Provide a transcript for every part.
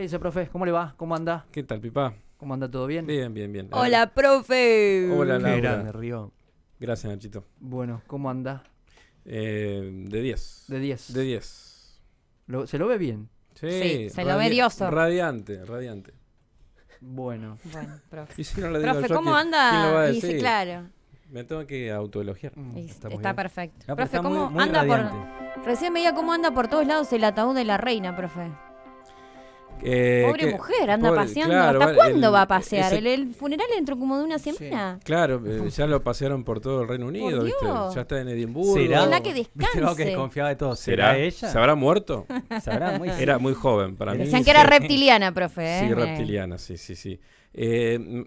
¿Qué dice, profe? ¿Cómo le va? ¿Cómo anda? ¿Qué tal, Pipa? ¿Cómo anda? ¿Todo bien? Bien, bien, bien. Hola, profe. Hola, Qué Laura. grande, Río. Gracias, Nachito. Bueno, ¿cómo anda? De 10. De 10. De 10. ¿Se lo ve bien? Sí, se lo ve dioso. Radiante, radiante. Bueno. Bueno, profe. Y si no le digo Profe, yo, ¿cómo ¿quién lo va anda? a Y sí, decir? claro. Me tengo que autoelogiar. Y Está está muy bien. perfecto. No, pero Profe, está ¿cómo muy anda radiante. Recién veía cómo anda por todos lados el ataúd de la reina, profe. Pobre mujer, anda paseando. Claro, ¿Hasta cuándo va a pasear? ese- ¿El funeral dentro como de una semana? Claro, ya lo pasearon por todo el Reino Unido, ¿viste? Dios. Ya está en Edimburgo. ¿Será? Ojalá que descanse. Tengo que desconfiaba de todo. ¿Será? ella? ¿Se habrá muerto? ¿Sabrá? Muy Era muy joven para mí. Decían que era reptiliana, profe. Sí, reptiliana, sí.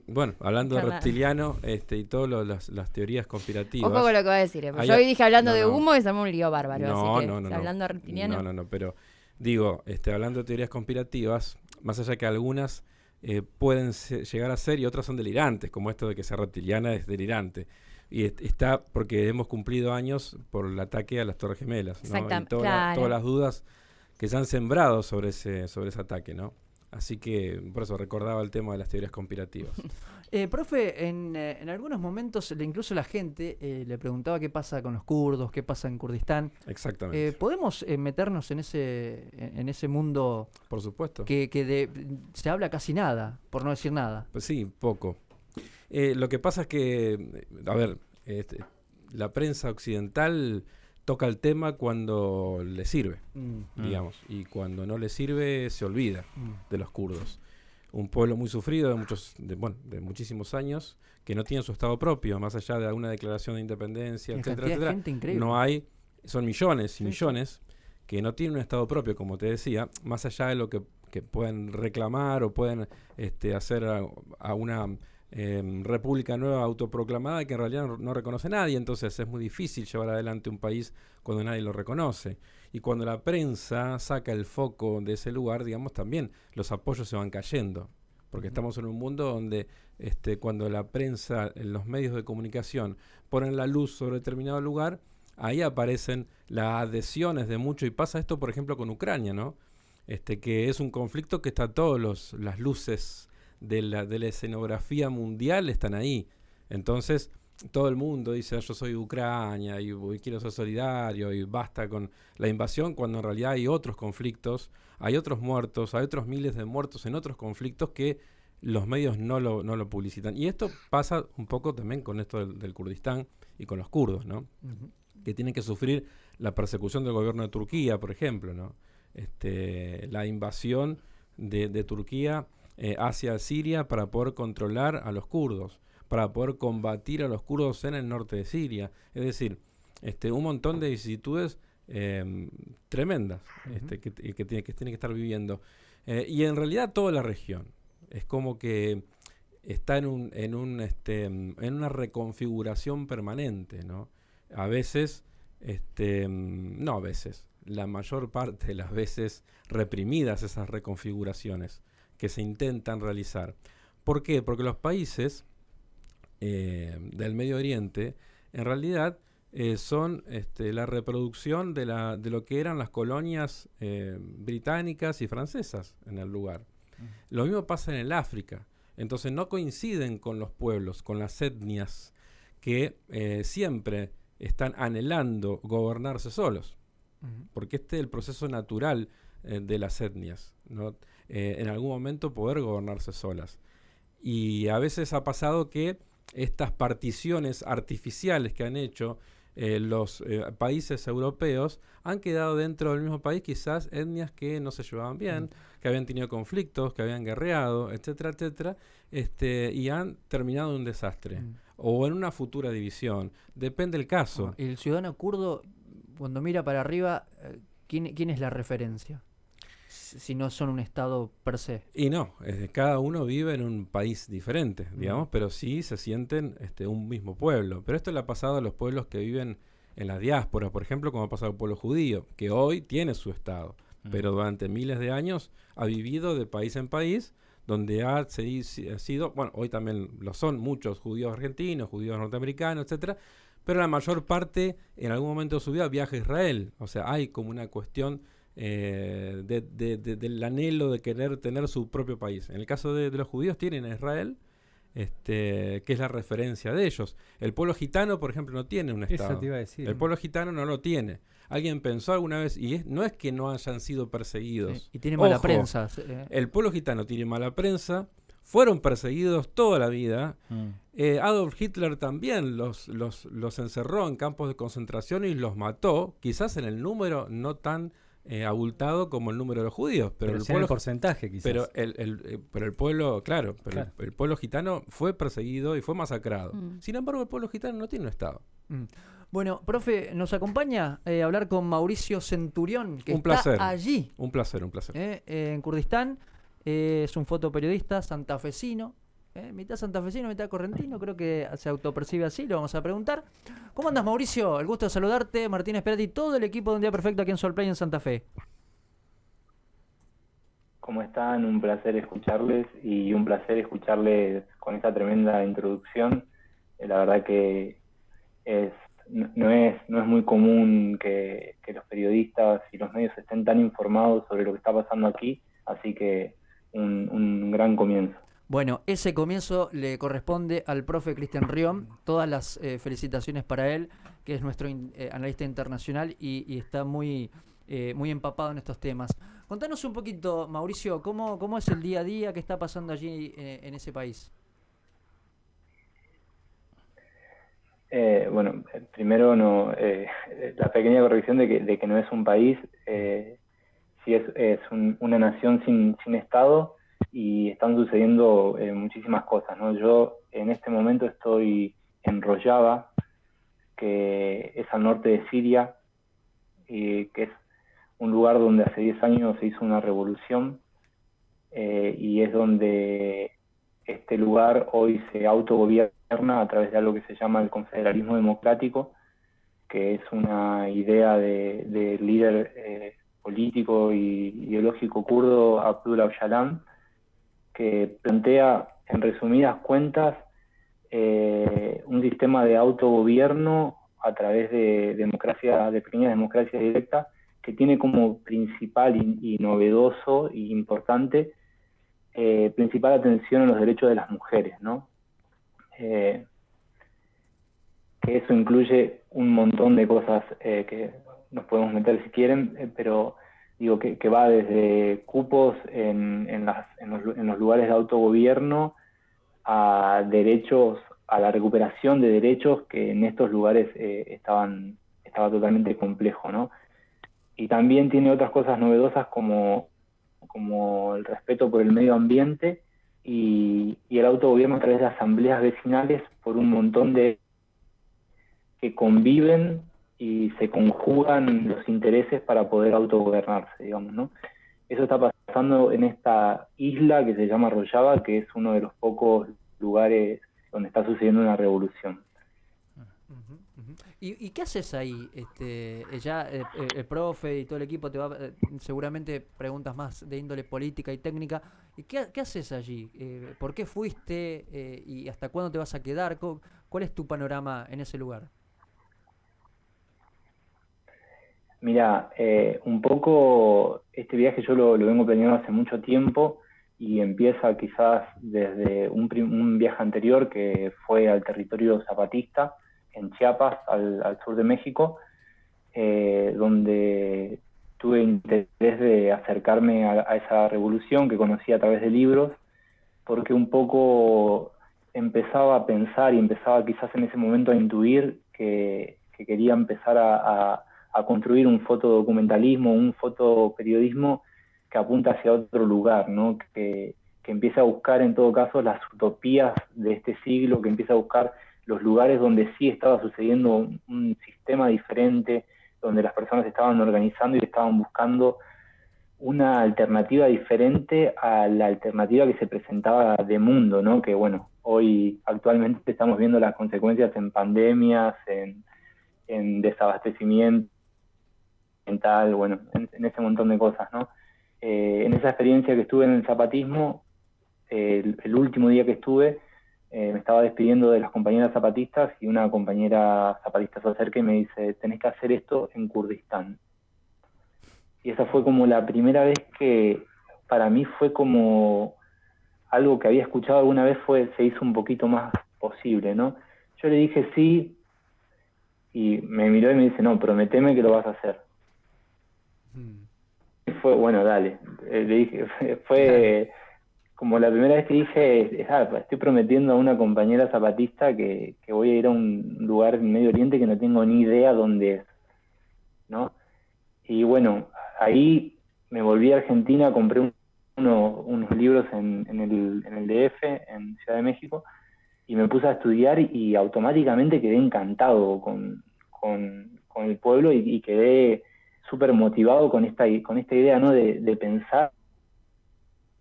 Bueno, hablando de Ojalá. reptiliano y todas las teorías conspirativas. Ojo con lo que va a decir. Hay Yo hoy dije hablando no, de no. humo y se armó un lío bárbaro. No, así que, no, hablando de reptiliano. No, pero digo, hablando de teorías conspirativas, más allá que algunas pueden llegar a ser y otras son delirantes, como esto de que sea reptiliana es delirante. Y está porque hemos cumplido años por el ataque a las Torres Gemelas, ¿no? Exactamente, Y claro. todas las dudas que se han sembrado sobre ese ataque, ¿no? Así que por eso recordaba el tema de las teorías conspirativas. Profe, en algunos momentos incluso la gente le preguntaba qué pasa con los kurdos, qué pasa en Kurdistán. Exactamente. ¿Podemos meternos en ese mundo Por supuesto. que se habla casi nada, por no decir nada? Pues sí, poco. Lo que pasa es que, a ver, la prensa occidental toca el tema cuando le sirve, digamos, y cuando no le sirve se olvida de los kurdos. Un pueblo muy sufrido de muchísimos años, que no tiene su estado propio, más allá de alguna declaración de independencia, Una etcétera, cantidad de etcétera. gente increíble. No hay, son millones y Sí, millones que no tienen un estado propio, como te decía, más allá de lo que pueden reclamar o pueden hacer a una república nueva autoproclamada que en realidad no reconoce a nadie. Entonces es muy difícil llevar adelante un país cuando nadie lo reconoce. Y cuando la prensa saca el foco de ese lugar, digamos, también los apoyos se van cayendo. Porque estamos en un mundo donde cuando la prensa, los medios de comunicación ponen la luz sobre determinado lugar, ahí aparecen las adhesiones de muchos. Y pasa esto, por ejemplo, con Ucrania, ¿no? Que es un conflicto que está todas las luces de la escenografía mundial están ahí. Entonces todo el mundo dice yo soy de Ucrania y quiero ser solidario y basta con la invasión, cuando en realidad hay otros conflictos, hay otros muertos, hay otros miles de muertos en otros conflictos que los medios no lo publicitan. Y esto pasa un poco también con esto del Kurdistán y con los kurdos, ¿no? Que tienen que sufrir la persecución del gobierno de Turquía, por ejemplo, ¿no? La invasión de Turquía hacia Siria para poder controlar a los kurdos, para poder combatir a los kurdos en el norte de Siria. Es decir, un montón de vicisitudes tremendas que tiene que estar viviendo. Y en realidad toda la región es como que está en una reconfiguración permanente, ¿no? A veces, no a veces, la mayor parte de las veces reprimidas esas reconfiguraciones que se intentan realizar. ¿Por qué? Porque los países del Medio Oriente en realidad son la reproducción de lo que eran las colonias británicas y francesas en el lugar. Lo mismo pasa en el África. Entonces no coinciden con los pueblos, con las etnias que siempre están anhelando gobernarse solos. Porque este es el proceso natural de las etnias, ¿no? En algún momento poder gobernarse solas. Y a veces ha pasado que estas particiones artificiales que han hecho los países europeos han quedado dentro del mismo país quizás etnias que no se llevaban bien, que habían tenido conflictos, que habían guerreado, etcétera, etcétera, y han terminado en un desastre o en una futura división. Depende del caso. El ciudadano kurdo, cuando mira para arriba, ¿quién es la referencia? Si no son un estado per se. Y no, cada uno vive en un país diferente, digamos, pero sí se sienten un mismo pueblo. Pero esto le ha pasado a los pueblos que viven en la diáspora, por ejemplo, como ha pasado al pueblo judío, que hoy tiene su estado, pero durante miles de años ha vivido de país en país, donde ha sido, bueno, hoy también lo son muchos judíos argentinos, judíos norteamericanos, etcétera, pero la mayor parte en algún momento de su vida viaja a Israel. O sea, hay como una cuestión del anhelo de querer tener su propio país. En el caso de los judíos tienen a Israel, que es la referencia de ellos. El pueblo gitano, por ejemplo, no tiene un estado. Eso te iba a decir. El pueblo gitano no lo tiene. Alguien pensó alguna vez, y no es que no hayan sido perseguidos. Sí, y tiene mala Ojo, prensa. El pueblo gitano tiene mala prensa, fueron perseguidos toda la vida. Adolf Hitler también los encerró en campos de concentración y los mató, quizás en el número no tan abultado como el número de los judíos, pero el pueblo, en porcentaje quizás. Pero el pueblo, claro, el pueblo gitano fue perseguido y fue masacrado. Sin embargo, el pueblo gitano no tiene un estado. Bueno, profe, nos acompaña a hablar con Mauricio Centurión, que un placer. está allí. Un placer. En Kurdistán. Es un fotoperiodista santafesino. Mitad santafesino, mitad correntino. Creo que se autopercibe así, lo vamos a preguntar. ¿Cómo andas, Mauricio? El gusto de saludarte. Martín Esperati y todo el equipo de Un Día Perfecto aquí en Solplay en Santa Fe. ¿Cómo están? Un placer escucharles y un placer escucharles con esta tremenda introducción. La verdad que no es muy común que los periodistas y los medios estén tan informados sobre lo que está pasando aquí, así que un gran comienzo. Bueno, ese comienzo le corresponde al profe Cristian Riom. Todas las felicitaciones para él, que es nuestro analista internacional y está muy empapado en estos temas. Contanos un poquito, Mauricio, ¿cómo es el día a día que está pasando allí en ese país? Bueno, primero la pequeña corrección de que no es un país, sí es una nación sin Estado y están sucediendo muchísimas cosas, ¿no? Yo en este momento estoy en Rojava, que es al norte de Siria, que es un lugar donde hace 10 años se hizo una revolución y es donde este lugar hoy se autogobierna a través de algo que se llama el confederalismo democrático, que es una idea de líder político y ideológico kurdo, Abdullah Öcalan, que plantea, en resumidas cuentas, un sistema de autogobierno a través de pequeñas democracias directas, que tiene como principal y novedoso e importante principal atención a los derechos de las mujeres, ¿no? Que eso incluye un montón de cosas que nos podemos meter si quieren, pero digo que va desde cupos en los lugares de autogobierno a derechos, a la recuperación de derechos que en estos lugares estaba totalmente complejo, ¿no? Y también tiene otras cosas novedosas como el respeto por el medio ambiente y el autogobierno a través de asambleas vecinales por un montón de que conviven y se conjugan los intereses para poder autogobernarse, digamos, ¿no? Eso está pasando en esta isla que se llama Rojava, que es uno de los pocos lugares donde está sucediendo una revolución. ¿Y qué haces ahí? El profe y todo el equipo te va seguramente preguntas más de índole política y técnica. ¿Y qué haces allí? ¿Por qué fuiste? ¿Y hasta cuándo te vas a quedar? ¿Cuál es tu panorama en ese lugar? Mira, un poco este viaje yo lo vengo planeando hace mucho tiempo y empieza quizás desde un viaje anterior que fue al territorio zapatista, en Chiapas, al sur de México, donde tuve interés de acercarme a esa revolución que conocí a través de libros, porque un poco empezaba a pensar y empezaba quizás en ese momento a intuir que quería empezar a construir un fotodocumentalismo, un fotoperiodismo que apunta hacia otro lugar, ¿no? Que empiece a buscar en todo caso las utopías de este siglo, que empiece a buscar los lugares donde sí estaba sucediendo un sistema diferente, donde las personas estaban organizando y estaban buscando una alternativa diferente a la alternativa que se presentaba de mundo, ¿no? Que bueno, hoy actualmente estamos viendo las consecuencias en pandemias, en desabastecimiento mental, bueno, en ese montón de cosas, ¿no? En esa experiencia que estuve en el zapatismo, el último día que estuve, me estaba despidiendo de las compañeras zapatistas y una compañera zapatista se acerca y me dice: tenés que hacer esto en Kurdistán. Y esa fue como la primera vez que para mí fue como algo que había escuchado alguna vez, se hizo un poquito más posible, ¿no? Yo le dije sí, y me miró y me dice, no, prometeme que lo vas a hacer. Y fue, bueno, dale. Le dije, fue como la primera vez que dije, estoy prometiendo a una compañera zapatista que voy a ir a un lugar en Medio Oriente que no tengo ni idea dónde es, ¿no? Y bueno, ahí me volví a Argentina, compré unos libros en el DF, en Ciudad de México, y me puse a estudiar y automáticamente quedé encantado con el pueblo y quedé súper motivado con esta idea, ¿no? de pensar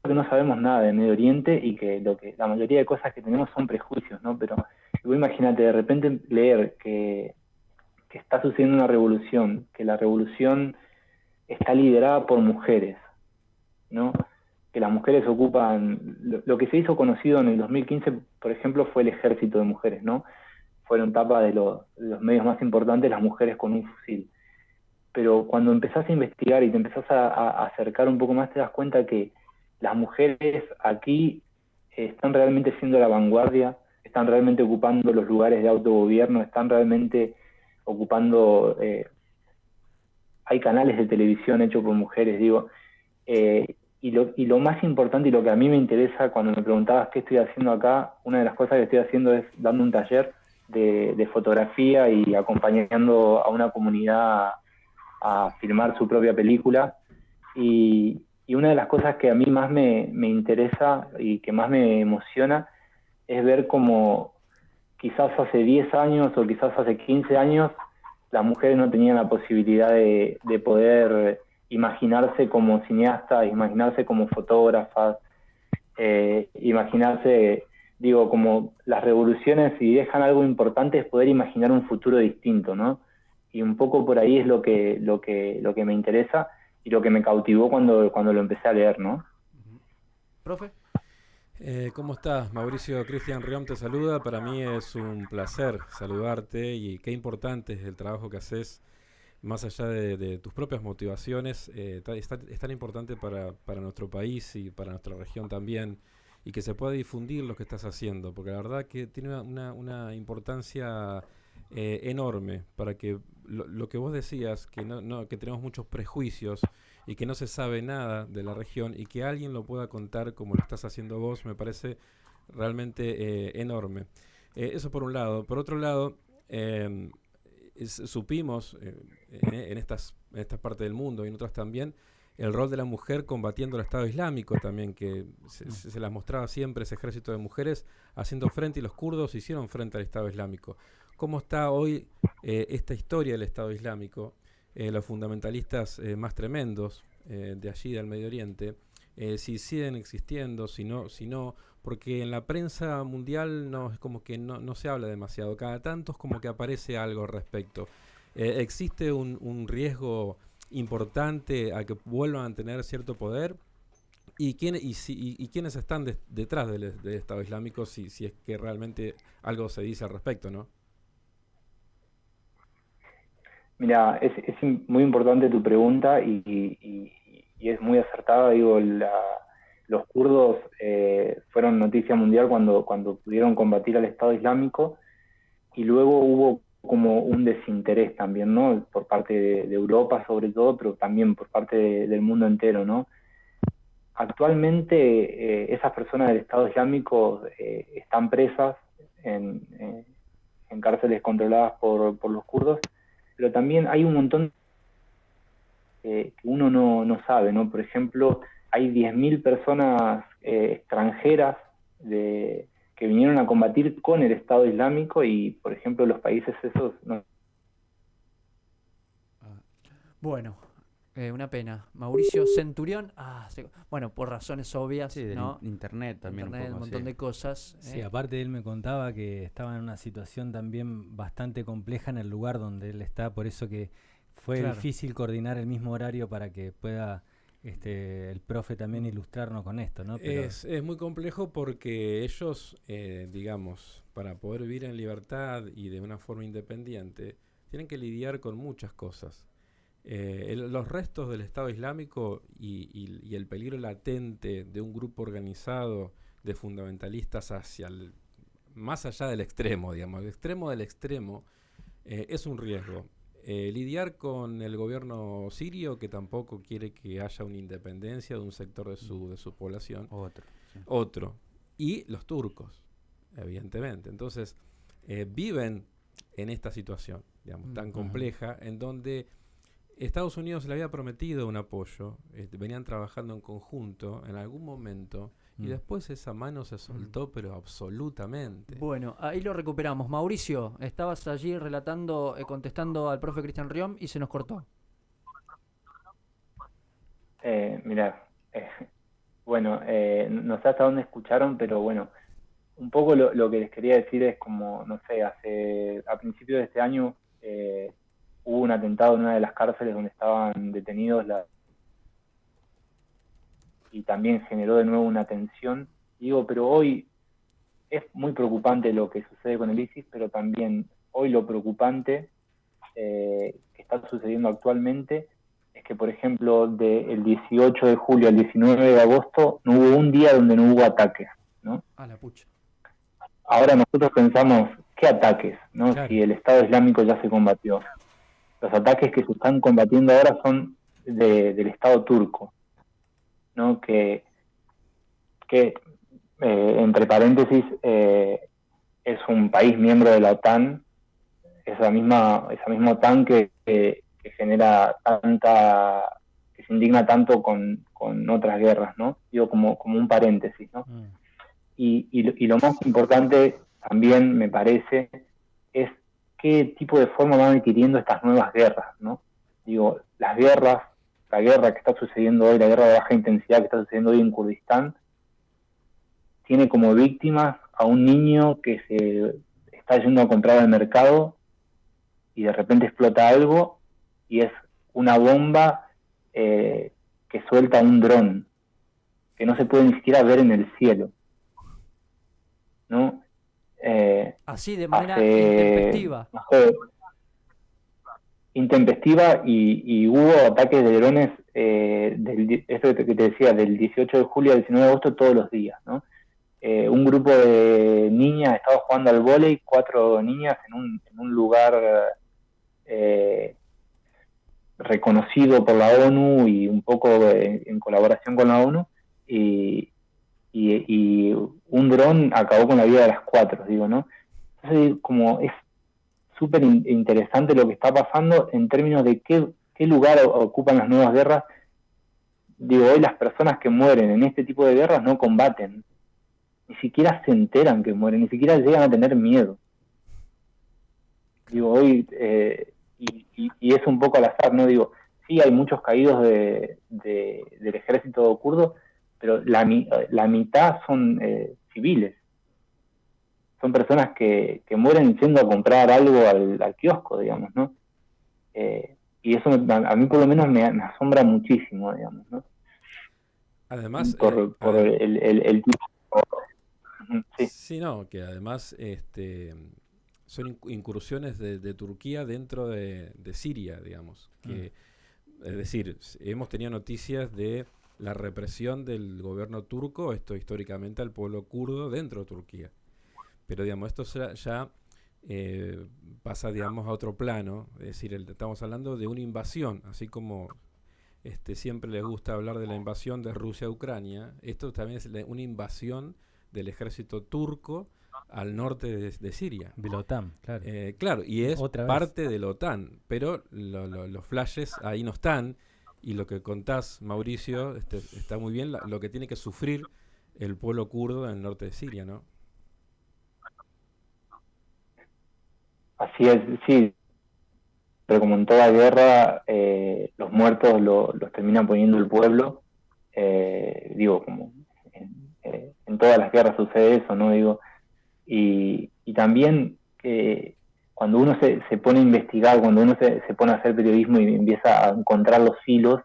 que no sabemos nada de Medio Oriente y que la mayoría de cosas que tenemos son prejuicios, ¿no? Pero imagínate de repente leer que está sucediendo una revolución, que la revolución está liderada por mujeres, ¿no? Que las mujeres ocupan, lo que se hizo conocido en el 2015, por ejemplo, fue el ejército de mujeres, ¿no? Fueron tapas de los medios más importantes, las mujeres con un fusil. Pero cuando empezás a investigar y te empezás a acercar un poco más, te das cuenta que las mujeres aquí están realmente siendo la vanguardia, están realmente ocupando los lugares de autogobierno, están realmente ocupando, hay canales de televisión hechos por mujeres, digo, y lo más importante y lo que a mí me interesa cuando me preguntabas qué estoy haciendo acá, una de las cosas que estoy haciendo es dando un taller de fotografía y acompañando a una comunidad a filmar su propia película, y una de las cosas que a mí más me interesa y que más me emociona es ver cómo quizás hace 10 años o quizás hace 15 años las mujeres no tenían la posibilidad de poder imaginarse como cineastas, imaginarse como fotógrafas, imaginarse, digo, como las revoluciones, si dejan algo importante, es poder imaginar un futuro distinto, ¿no? Y un poco por ahí es lo que me interesa y lo que me cautivó cuando lo empecé a leer, ¿no? ¿Profe? ¿Cómo estás? Mauricio Cristian Riom te saluda. Para mí es un placer saludarte y qué importante es el trabajo que haces, más allá de tus propias motivaciones. Es tan importante para nuestro país y para nuestra región también, y que se pueda difundir lo que estás haciendo, porque la verdad que tiene una importancia enorme para que lo que vos decías, que tenemos muchos prejuicios y que no se sabe nada de la región, y que alguien lo pueda contar como lo estás haciendo vos, me parece realmente enorme. Eso por un lado. Por otro lado, supimos en estas partes del mundo y en otras también, el rol de la mujer combatiendo el Estado Islámico también, que se las mostraba siempre ese ejército de mujeres haciendo frente, y los kurdos hicieron frente al Estado Islámico. ¿Cómo está hoy esta historia del Estado Islámico? Los fundamentalistas más tremendos de allí, del Medio Oriente, si siguen existiendo, si no, porque en la prensa mundial no es como que no se habla demasiado. Cada tanto es como que aparece algo al respecto. ¿Existe un riesgo importante a que vuelvan a tener cierto poder? ¿Y quiénes están detrás del Estado Islámico, si es que realmente algo se dice al respecto, ¿no? Mira, es muy importante tu pregunta y es muy acertada. Digo, los kurdos fueron noticia mundial cuando pudieron combatir al Estado Islámico, y luego hubo como un desinterés también, ¿no? Por parte de Europa sobre todo, pero también por parte del mundo entero, ¿no? Actualmente esas personas del Estado Islámico están presas en cárceles controladas por los kurdos, pero también hay un montón que uno no sabe, ¿no? Por ejemplo, hay 10.000 personas extranjeras que vinieron a combatir con el Estado Islámico, y, por ejemplo, los países esos... No. Bueno, una pena. Mauricio Centurión, bueno, por razones obvias, sí, ¿no? Internet también. Un montón de cosas. Sí, aparte él me contaba que estaba en una situación también bastante compleja en el lugar donde él está, por eso que fue difícil coordinar el mismo horario para que pueda el profe también ilustrarnos con esto, ¿no? Pero es muy complejo porque ellos, digamos, para poder vivir en libertad y de una forma independiente, tienen que lidiar con muchas cosas. los restos del Estado Islámico y el peligro latente de un grupo organizado de fundamentalistas más allá del extremo, digamos, el extremo del extremo, es un riesgo. Lidiar con el gobierno sirio, que tampoco quiere que haya una independencia de un sector de su población. Otro. Y los turcos, evidentemente. Entonces, viven en esta situación, digamos, tan compleja, en donde Estados Unidos le había prometido un apoyo, venían trabajando en conjunto en algún momento, y después esa mano se soltó, pero absolutamente. Bueno, ahí lo recuperamos. Mauricio, estabas allí relatando, contestando al profe Cristian Riom y se nos cortó. Mirá, bueno, no sé hasta dónde escucharon, pero bueno, un poco lo que les quería decir es como, no sé, a principios de este año hubo un atentado en una de las cárceles donde estaban detenidos y también generó de nuevo una tensión. Digo, pero hoy es muy preocupante lo que sucede con el ISIS, pero también hoy lo preocupante que está sucediendo actualmente es que, por ejemplo, del 18 de julio al 19 de agosto no hubo un día donde no hubo ataques, ¿no? A la pucha. Ahora nosotros pensamos, ¿qué ataques? ¿No? Claro. Si el Estado Islámico ya se combatió. Los ataques que se están combatiendo ahora son del Estado turco, ¿no? Que entre paréntesis, es un país miembro de la OTAN, esa misma OTAN que genera que se indigna tanto con otras guerras, ¿no? Digo, como un paréntesis, ¿no? Y lo más importante también, me parece, es qué tipo de forma van adquiriendo estas nuevas guerras, ¿no? Digo, la guerra que está sucediendo hoy, la guerra de baja intensidad que está sucediendo hoy en Kurdistán, tiene como víctimas a un niño que se está yendo a comprar al mercado y de repente explota algo y es una bomba que suelta un dron que no se puede ni siquiera ver en el cielo, ¿no? Así, de manera intempestiva. Intempestiva, y hubo ataques de drones, esto que te decía, del 18 de julio al 19 de agosto todos los días, ¿no? Un grupo de niñas estaba jugando al vóley, 4 niñas en un lugar reconocido por la ONU y un poco en colaboración con la ONU, y un dron acabó con la vida de las 4, digo, ¿no? Entonces, como es súper interesante lo que está pasando en términos de qué lugar ocupan las nuevas guerras. Digo, hoy las personas que mueren en este tipo de guerras no combaten, ni siquiera se enteran que mueren, ni siquiera llegan a tener miedo. Digo, hoy, y es un poco al azar, ¿no? Digo, sí hay muchos caídos del ejército kurdo, pero la mitad son civiles. Son personas que mueren yendo a comprar algo al kiosco, digamos, ¿no? Y eso a mí por lo menos me asombra muchísimo, digamos, ¿no? Además, por el tipo. Sí. Sí, no, que además son incursiones de Turquía dentro de Siria, digamos. Es decir, hemos tenido noticias de la represión del gobierno turco, esto históricamente al pueblo kurdo dentro de Turquía. Pero, digamos, esto ya pasa, digamos, a otro plano. Es decir, estamos hablando de una invasión, así como siempre les gusta hablar de la invasión de Rusia a Ucrania. Esto también es una invasión del ejército turco al norte de Siria. De la OTAN, claro. Claro, y es Otra parte de la OTAN, pero los flashes ahí no están, y lo que contás, Mauricio, está muy bien, lo que tiene que sufrir el pueblo kurdo en el norte de Siria, ¿no? Así es, sí, pero como en toda guerra, los muertos los termina poniendo el pueblo. Digo, como en todas las guerras sucede eso, ¿no? Digo, y también cuando uno se pone a investigar, cuando uno se pone a hacer periodismo y empieza a encontrar los hilos,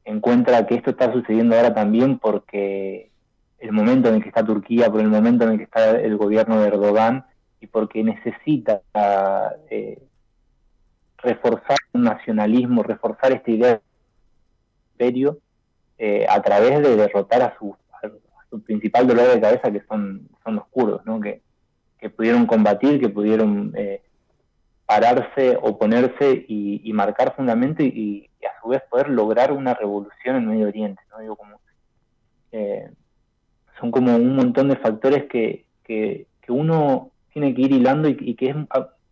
encuentra que esto está sucediendo ahora también porque el momento en el que está Turquía, por el momento en el que está el gobierno de Erdogan, y porque necesita que reforzar un nacionalismo, reforzar esta idea de imperio a través de derrotar a su principal dolor de cabeza, que son los kurdos, ¿no? Que pudieron combatir, que pudieron pararse, oponerse y marcar fundamento y a su vez poder lograr una revolución en Medio Oriente, ¿no? Digo, como son como un montón de factores que uno tiene que ir hilando y que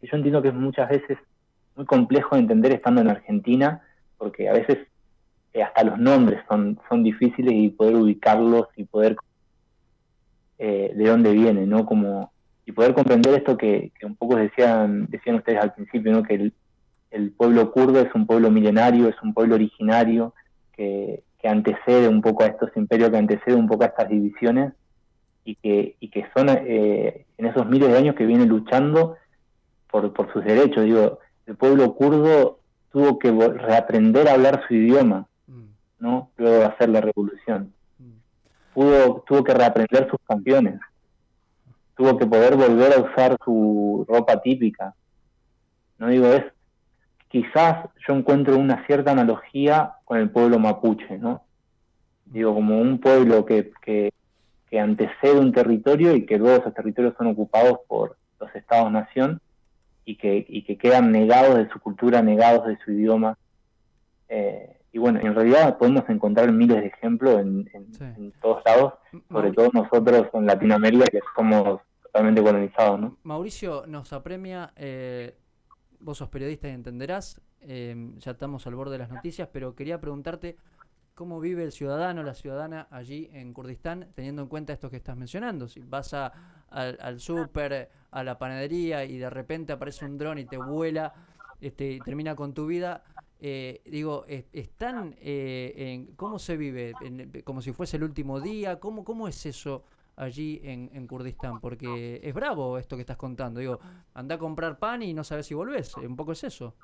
yo entiendo que es muchas veces muy complejo de entender estando en Argentina, porque a veces hasta los nombres son difíciles y poder ubicarlos y poder de dónde viene, ¿no? Como, y poder comprender esto que un poco decían ustedes al principio, ¿no? Que el pueblo kurdo es un pueblo milenario, es un pueblo originario que antecede un poco a estos imperios, que antecede un poco a estas divisiones y que son en esos miles de años que viene luchando por sus derechos. Digo, el pueblo kurdo tuvo que reaprender a hablar su idioma, ¿no? Luego de hacer la revolución. Tuvo que reaprender sus canciones, tuvo que poder volver a usar su ropa típica. No digo, quizás yo encuentro una cierta analogía con el pueblo mapuche, ¿no? Digo, como un pueblo que antecede un territorio y que luego esos territorios son ocupados por los estados-nación y que quedan negados de su cultura, negados de su idioma. Y bueno, en realidad podemos encontrar miles de ejemplos en todos lados, sobre todo nosotros en Latinoamérica, que somos totalmente colonizados, ¿no? Mauricio, nos apremia, vos sos periodista y entenderás, ya estamos al borde de las noticias, pero quería preguntarte cómo vive el ciudadano, la ciudadana allí en Kurdistán, teniendo en cuenta esto que estás mencionando. Si vas al súper, a la panadería y de repente aparece un dron y te vuela, y termina con tu vida. Digo, ¿están cómo se vive? ¿Como si fuese el último día? ¿Cómo es eso allí en Kurdistán? Porque es bravo esto que estás contando. Digo, anda a comprar pan y no sabes si volvés. Un poco es eso.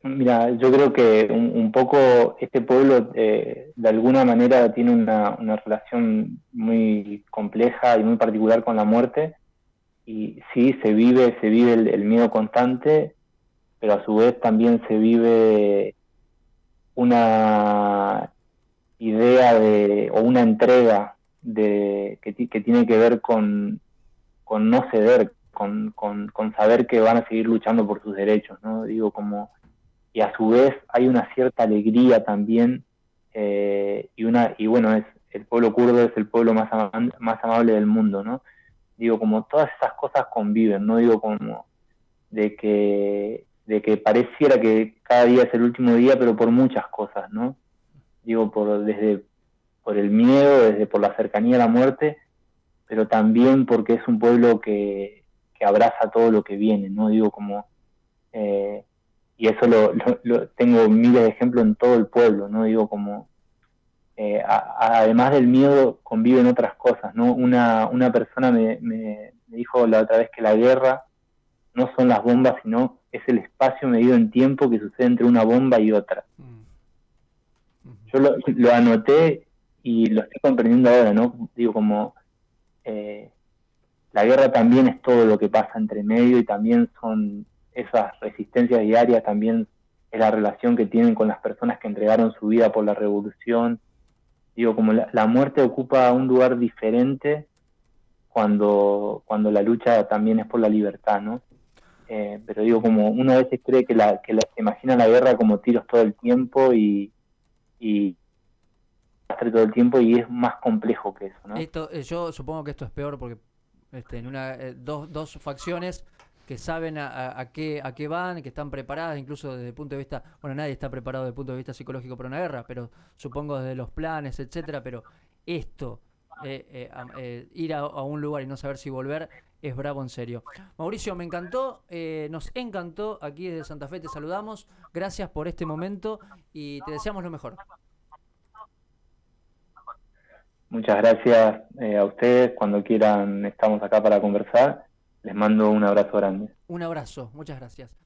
Mira, yo creo que un poco este pueblo de alguna manera tiene una relación muy compleja y muy particular con la muerte. Y sí, se vive el miedo constante, pero a su vez también se vive una idea o una entrega que tiene que ver con no ceder, con saber que van a seguir luchando por sus derechos, ¿no? Digo, como, y a su vez hay una cierta alegría también, y bueno, el pueblo kurdo es el pueblo más amable del mundo, ¿no? Digo, como todas esas cosas conviven, ¿no? Digo, como de que pareciera que cada día es el último día, pero por muchas cosas, ¿no? Digo, por el miedo, por la cercanía a la muerte, pero también porque es un pueblo que abraza todo lo que viene, ¿no? Digo, como, y eso lo tengo miles de ejemplos en todo el pueblo, ¿no? Digo, como, además del miedo conviven otras cosas, ¿no? Una persona me dijo la otra vez que la guerra no son las bombas, sino es el espacio medido en tiempo que sucede entre una bomba y otra. Yo lo anoté y lo estoy comprendiendo ahora, ¿no? Digo, como la guerra también es todo lo que pasa entre medio y también son esas resistencias diarias, también es la relación que tienen con las personas que entregaron su vida por la revolución. Digo, como la muerte ocupa un lugar diferente cuando la lucha también es por la libertad, ¿no? Pero digo, como uno a veces cree que se imagina la guerra como tiros todo el tiempo y todo el tiempo, y es más complejo que eso, ¿no? Yo supongo que esto es peor porque en dos facciones que saben a qué van, que están preparadas, incluso desde el punto de vista, bueno, nadie está preparado desde el punto de vista psicológico para una guerra, pero supongo desde los planes, etcétera, pero esto, ir a un lugar y no saber si volver, es bravo en serio. Mauricio, me encantó, nos encantó, aquí desde Santa Fe te saludamos, gracias por este momento y te deseamos lo mejor. Muchas gracias a ustedes, cuando quieran estamos acá para conversar. Les mando un abrazo grande. Un abrazo, muchas gracias.